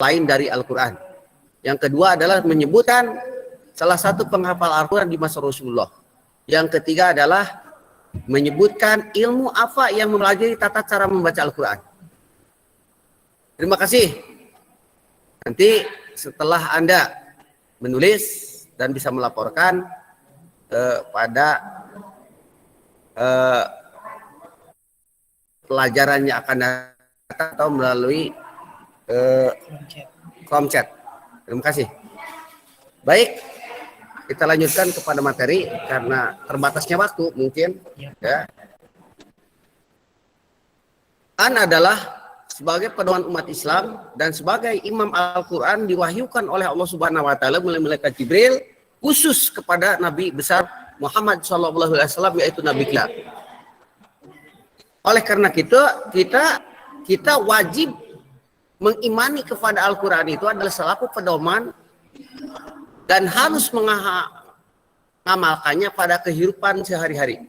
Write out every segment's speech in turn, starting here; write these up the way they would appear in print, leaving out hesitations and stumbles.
lain dari Al-Quran. Yang kedua adalah menyebutkan salah satu penghafal Al-Quran di masa Rasulullah. Yang ketiga adalah menyebutkan ilmu apa yang mempelajari tata cara membaca Al-Quran. Terima kasih. Nanti setelah Anda menulis dan bisa melaporkan pada pelajarannya akan datang atau melalui kolom chat. Terima kasih. Baik, kita lanjutkan kepada materi karena terbatasnya waktu mungkin. Ya. An adalah sebagai pedoman umat Islam dan sebagai imam Al-Quran diwahyukan oleh Allah Subhanahu Wa Taala melalui malaikat Jibril khusus kepada Nabi besar Muhammad SAW, yaitu Nabi kita. Oleh karena kita wajib mengimani kepada Al-Quran itu adalah selaku pedoman dan harus mengamalkannya pada kehidupan sehari-hari.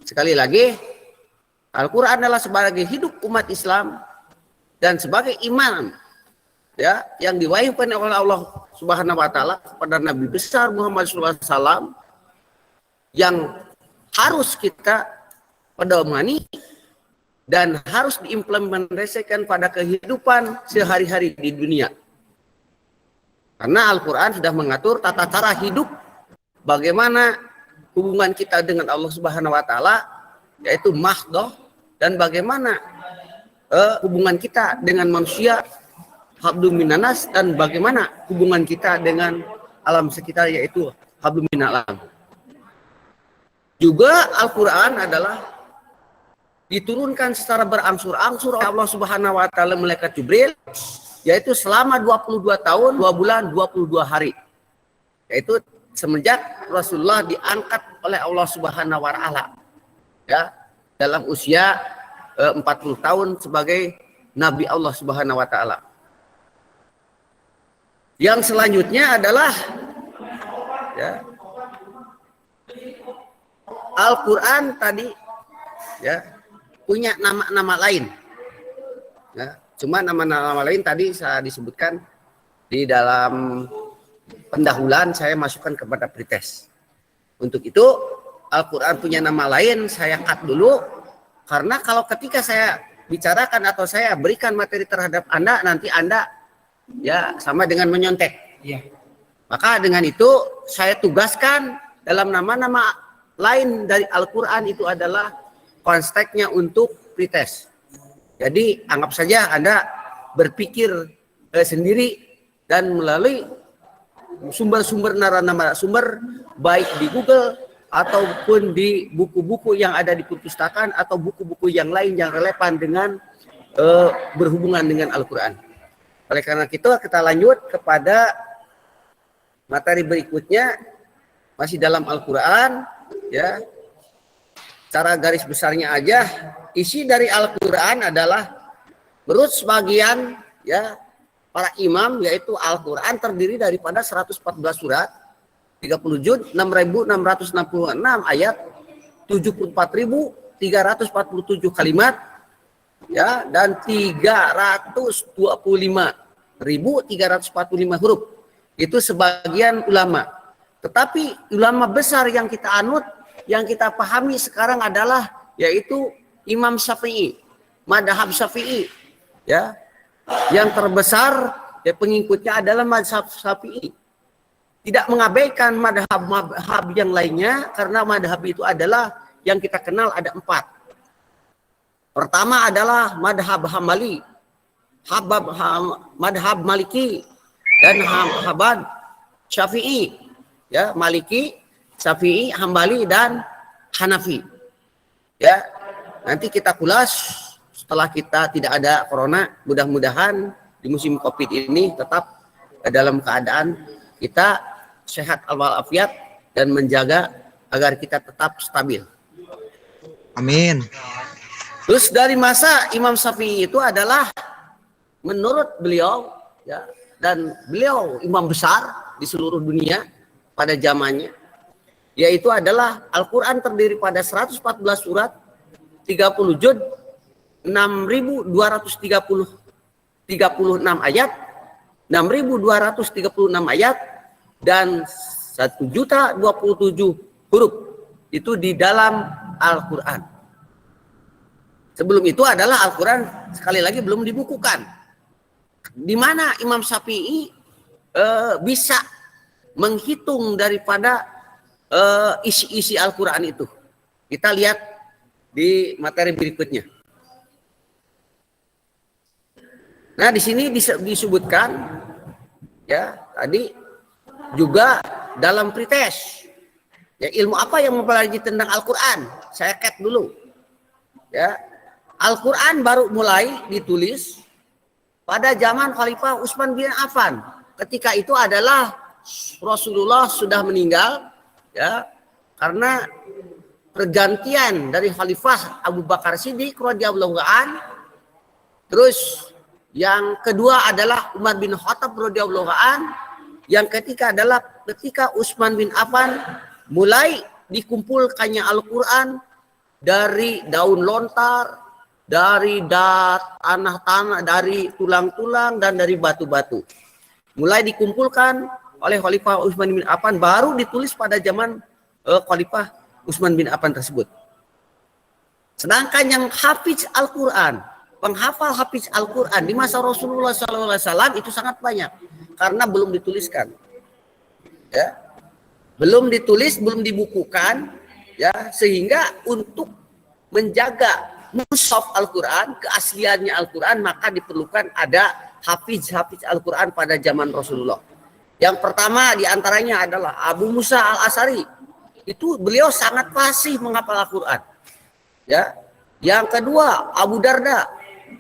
Sekali lagi, Al-Quran adalah sebagai hidup umat Islam dan sebagai iman, ya, yang diwahyukan oleh Allah Subhanahu Wa Taala kepada Nabi besar Muhammad SAW, yang harus kita pedomani dan harus diimplementasikan pada kehidupan sehari-hari di dunia. Karena Al-Quran sudah mengatur tata cara hidup, bagaimana hubungan kita dengan Allah Subhanahu Wa Taala, yaitu mahdoh, dan bagaimana hubungan kita dengan manusia, hablum minanas, dan bagaimana hubungan kita dengan alam sekitar, yaitu hablum minalam. Juga Al-Quran adalah diturunkan secara berangsur-angsur oleh Allah Subhanahu Wa Taala malaikat Jibril, yaitu selama 22 tahun, 2 bulan, 22 hari. Yaitu semenjak Rasulullah diangkat oleh Allah Subhanahu Wa Taala, ya, dalam usia 40 tahun sebagai Nabi Allah Subhanahu Wa Taala. Yang selanjutnya adalah, ya, Al-Quran tadi, ya, punya nama-nama lain. Ya, cuma nama-nama lain tadi saya disebutkan di dalam pendahuluan, saya masukkan kepada pretest. Untuk itu Al-Quran punya nama lain, saya cut dulu, karena kalau ketika saya bicarakan atau saya berikan materi terhadap Anda, nanti Anda, ya, sama dengan menyontek. Ya. Maka dengan itu saya tugaskan dalam nama-nama lain dari Al-Quran itu adalah konteksnya untuk pretest. Jadi anggap saja Anda berpikir sendiri dan melalui sumber-sumber narasumber baik di Google ataupun di buku-buku yang ada di perpustakaan atau buku-buku yang lain yang relevan dengan berhubungan dengan Al-Quran. Oleh karena itu kita lanjut kepada materi berikutnya, masih dalam Al-Quran, ya. Cara garis besarnya aja, isi dari Al-Quran adalah menurut sebagian, ya, para imam, yaitu Al-Quran terdiri daripada 114 surat, 30 juz, 6.666 ayat, 74.347 kalimat, ya, dan 325.345 huruf. Itu sebagian ulama. Tetapi ulama besar yang kita anut, yang kita pahami sekarang adalah yaitu Imam Syafi'i, madhab Syafi'i, ya, yang terbesar, ya, pengikutnya adalah madhab Syafi'i. Tidak mengabaikan madhab yang lainnya, karena madhab itu adalah yang kita kenal ada 4. Pertama adalah madhab Hambali, madhab Maliki, dan madhab Syafi'i, ya, Maliki, Syafi'i, Hambali, dan Hanafi. Ya, nanti kita kulas setelah kita tidak ada corona. Mudah-mudahan di musim Covid ini tetap dalam keadaan kita sehat walafiat dan menjaga agar kita tetap stabil. Amin. Terus dari masa Imam Syafi'i itu adalah menurut beliau, ya, dan beliau imam besar di seluruh dunia pada zamannya, yaitu adalah Al-Quran terdiri pada 114 surat, 30 juz, 6.230 ayat, 6.236 ayat, dan 1.027 huruf. Itu di dalam Al-Quran. Sebelum itu adalah Al-Quran, sekali lagi belum dibukukan. Di mana Imam Syafi'i bisa menghitung daripada isi-isi Al-Quran itu. Kita lihat di materi berikutnya. Nah, di sini disebutkan ya tadi juga dalam pretest. Ya, ilmu apa yang mempelajari tentang Al-Quran? Saya cat dulu. Ya, Al-Quran baru mulai ditulis pada zaman Khalifah Utsman bin Affan. Ketika itu adalah Rasulullah sudah meninggal, ya, karena pergantian dari Khalifah Abu Bakar Siddiq radhiyallahu an. Terus yang kedua adalah Umar bin Khattab radhiyallahu an. Yang ketiga adalah ketika Utsman bin Affan mulai dikumpulkannya Al-Quran dari daun lontar, dari tanah-tanah, dari tulang-tulang, dan dari batu-batu. Mulai dikumpulkan oleh Khalifah Utsman bin Affan, baru ditulis pada zaman Khalifah Utsman bin Affan tersebut. Sedangkan yang hafiz Al-Quran, penghafal hafiz Al-Quran di masa Rasulullah SAW itu sangat banyak, karena belum dituliskan. Ya, belum ditulis, belum dibukukan, ya, sehingga untuk menjaga mushaf Al-Quran, keasliannya Al-Quran, maka diperlukan ada hafiz Al-Quran pada zaman Rasulullah. Yang pertama diantaranya adalah Abu Musa Al-Asy'ari. Itu beliau sangat fasih menghafal Al-Quran. Ya. Yang kedua Abu Darda.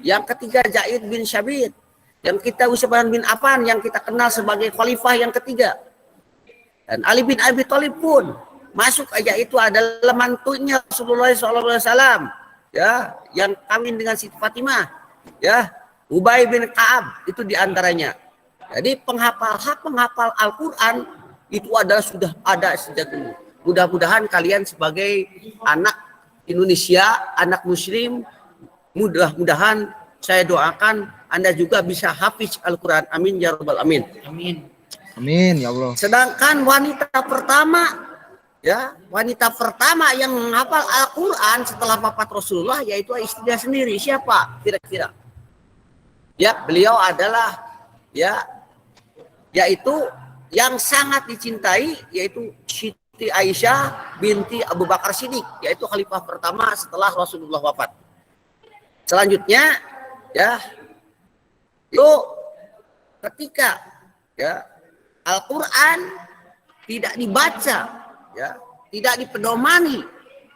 Yang ketiga Zaid bin Syabit. Yang kita Utsman bin Affan yang kita kenal sebagai khalifah yang ketiga. Dan Ali bin Abi Thalib pun masuk aja, itu adalah mantunya Rasulullah SAW. Ya, yang kawin dengan Siti Fatimah, ya, Ubay bin Ka'ab, itu diantaranya. Jadi penghafal Al-Quran itu adalah sudah ada sejak dulu. Mudah-mudahan kalian sebagai anak Indonesia, anak Muslim, mudah-mudahan saya doakan Anda juga bisa hafiz Al-Quran. Amin ya rabbal alamin. Amin. Amin ya Allah. Sedangkan wanita pertama, ya, wanita pertama yang menghafal Al-Quran setelah wafat Rasulullah yaitu istrinya sendiri. Siapa kira-kira? Ya, beliau adalah, ya, yaitu yang sangat dicintai, yaitu Siti Aisyah binti Abu Bakar Siddiq, yaitu khalifah pertama setelah Rasulullah wafat. Selanjutnya, ya, itu ketika, ya, Al-Quran tidak dibaca, ya, tidak dipedomani,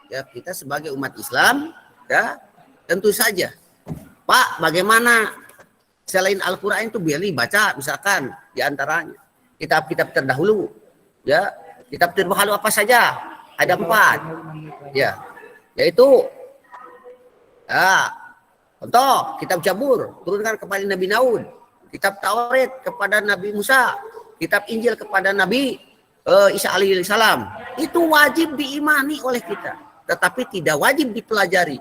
ya, kita sebagai umat Islam, ya, tentu saja, Pak, bagaimana selain Al-Quran itu biar dibaca, misalkan diantaranya kitab-kitab terdahulu, ya, kitab terdahulu apa saja? Ada 4, ya, yaitu, ya, contoh kitab Zabur turunkan kepada Nabi Daud, kitab Taurat kepada Nabi Musa, kitab Injil kepada Nabi Isa alaihissalam. Itu wajib diimani oleh kita, tetapi tidak wajib dipelajari.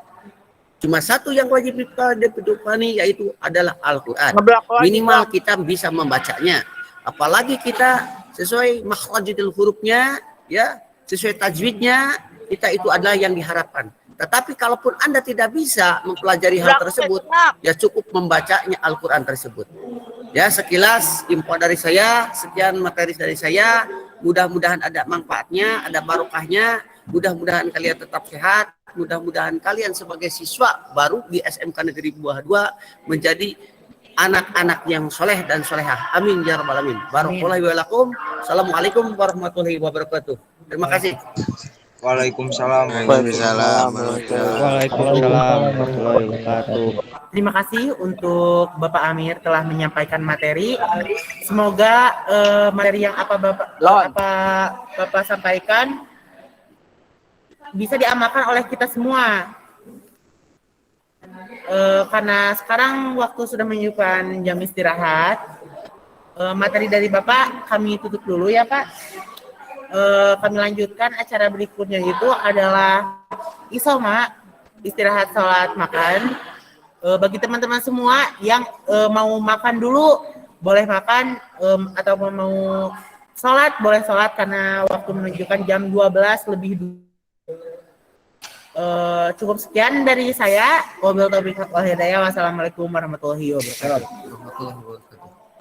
Cuma satu yang wajib dipelajari, yaitu adalah Al-Quran. Minimal kita bisa membacanya. Apalagi kita sesuai makhrajul hurufnya, ya, sesuai tajwidnya, kita itu adalah yang diharapkan. Tetapi kalaupun Anda tidak bisa mempelajari hal tersebut, ya cukup membacanya Al-Quran tersebut. Ya, sekilas info dari saya, sekian materi dari saya. Mudah-mudahan ada manfaatnya, ada barokahnya. Mudah-mudahan kalian tetap sehat. Mudah-mudahan kalian sebagai siswa baru di SMK Negeri Buah 2 menjadi anak-anak yang soleh dan solehah. Amin ya rabbal alamin. Barakallahu walakum. Assalamualaikum warahmatullahi wabarakatuh. Terima kasih. Waalaikumsalam. Waalaikumsalam warahmatullahi wabarakatuh. Terima kasih untuk Bapak Amir telah menyampaikan materi. Semoga materi yang Bapak sampaikan bisa diamalkan oleh kita semua. Karena sekarang waktu sudah menunjukkan jam istirahat. Materi dari Bapak kami tutup dulu ya Pak. Kami lanjutkan acara berikutnya, itu adalah isoma, istirahat sholat makan. Bagi teman-teman semua yang mau makan dulu, boleh makan, atau mau sholat, boleh sholat karena waktu menunjukkan jam 12 lebih dulu. Cukup sekian dari saya. Wabillahi taufiq wal hidayah. Wassalamualaikum warahmatullahi wabarakatuh.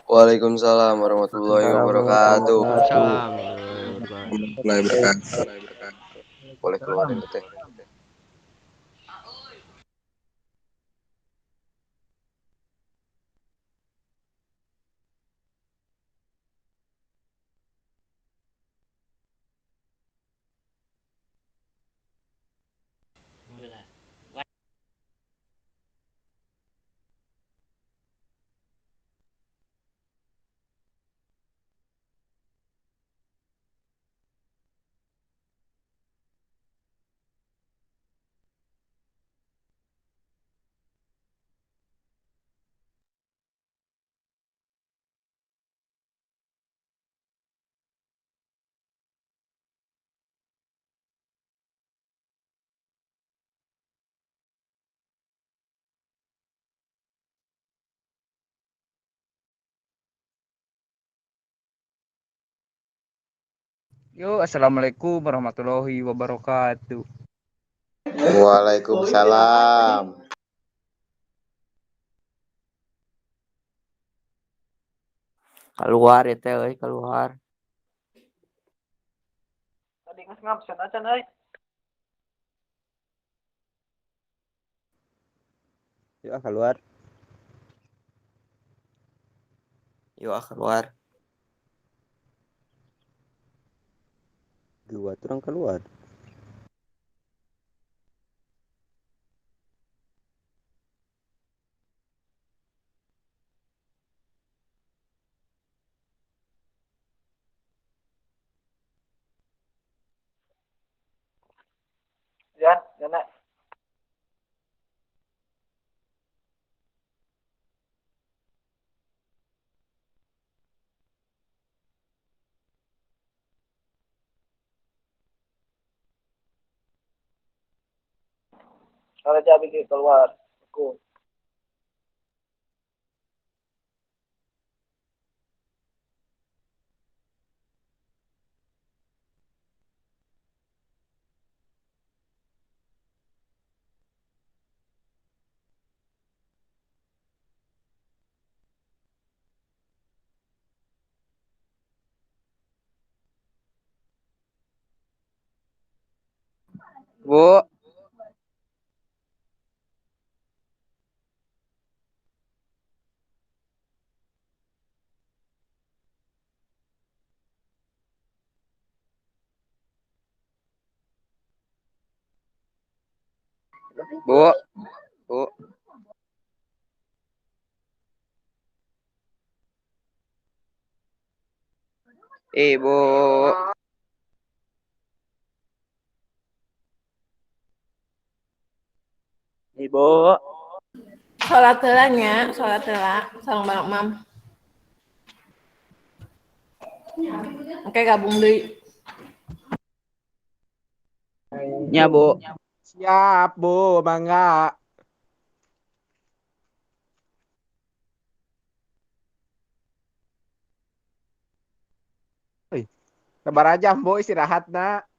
Waalaikumsalam warahmatullahi wabarakatuh. Salam. Mulai berkata. Boleh keluarin teh. Yo, assalamualaikum warahmatullahi wabarakatuh. Waalaikumsalam. Keluar ya teh euy, keluar. Tadi geus ngabsen acan euy. Yuk keluar. Yuk keluar. Dua orang keluar. Jan, Jana. Kalau jadi keluar. Aku. Bu, bu, bu. Ibu. Ibu. Sholat heula nya, sholat heula. Sareng bareng Mam. Oke, gabung deui. Nya, Bu. Siap, Bu, bangga. Sabar aja, Bu, istirahat, nak.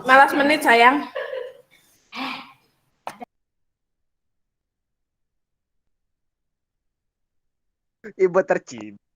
Malas menit sayang. Ibu tercinta.